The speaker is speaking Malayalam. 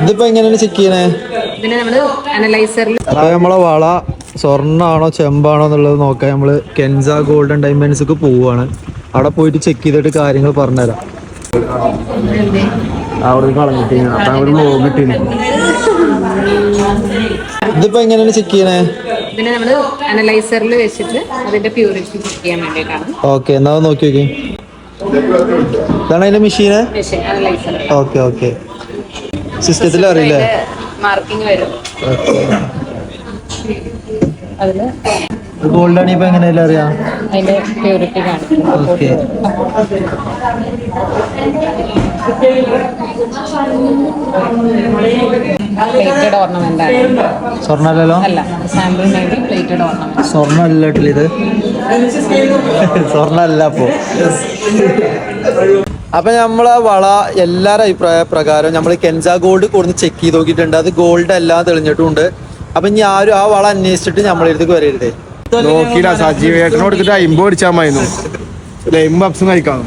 ഇതിപ്പോ എങ്ങനെയാണ് ചെക്ക് ചെയ്യണേ? അപ്പൊ നമ്മളെ വള സ്വർണ്ണാണോ ചെമ്പാണോ എന്നുള്ളത് നോക്കാൻ നമ്മള് കെൻസ ഗോൾഡൻ ഡയമണ്ട്സ്ക്ക് പോവാണ്. അവിടെ പോയിട്ട് ചെക്ക് ചെയ്തിട്ട് കാര്യങ്ങൾ പറഞ്ഞുതരാം. ഇതിപ്പോ എങ്ങനെയാണ് ചെക്ക് ചെയ്യണേ? അനലൈസറിൽ വെച്ചിട്ട് അതിന്റെ പ്യൂരിറ്റി ചെക്ക് ചെയ്യാൻ വേണ്ടിയിട്ടാണ്. ഓക്കെ, എന്നാ നോക്കി നോക്കി. ഇതാണ് അതിന്റെ മെഷീന്. ഓക്കെ ഓക്കെ, സിസ്റ്റത്തിൽ അറിയില്ലേ? മാർക്കിംഗ് വരും അതില്. ഗോൾഡ് ആണ്. ഇപ്പൊ എങ്ങനെയല്ല അറിയാം അതിന്റെ പ്യൂരിറ്റി കാണിക്കും. ഓക്കെ, പ്ലേറ്റഡ് ഓർണമെന്റ് ആണ്. സ്വർണ്ണല്ലോ? അല്ല, സാമ്പിൾ വേണ്ടി പ്ലേറ്റഡ് ഓർണമെന്റ്. സ്വർണ്ണല്ല ഇത്, സ്വർണ്ണല്ല. അപ്പൊ നമ്മളെ വള എല്ലാരും അഭിപ്രായ പ്രകാരം നമ്മൾ കെൻസ ഗോൾഡ് കൊടുന്ന് ചെക്ക് ചെയ്ത് നോക്കിയിട്ടുണ്ട്. അത് ഗോൾഡ് എല്ലാം തെളിഞ്ഞിട്ടുണ്ട്. അപ്പൊ ഇനി ആരും ആ വള അന്വേഷിച്ചിട്ട് നമ്മളെ അടുത്തേക്ക് വരരുത്. നോക്കിയില്ല, സജീവേട്ടനോട് 50 അടിച്ചാൽ മതി. 50 കഴിക്കാം.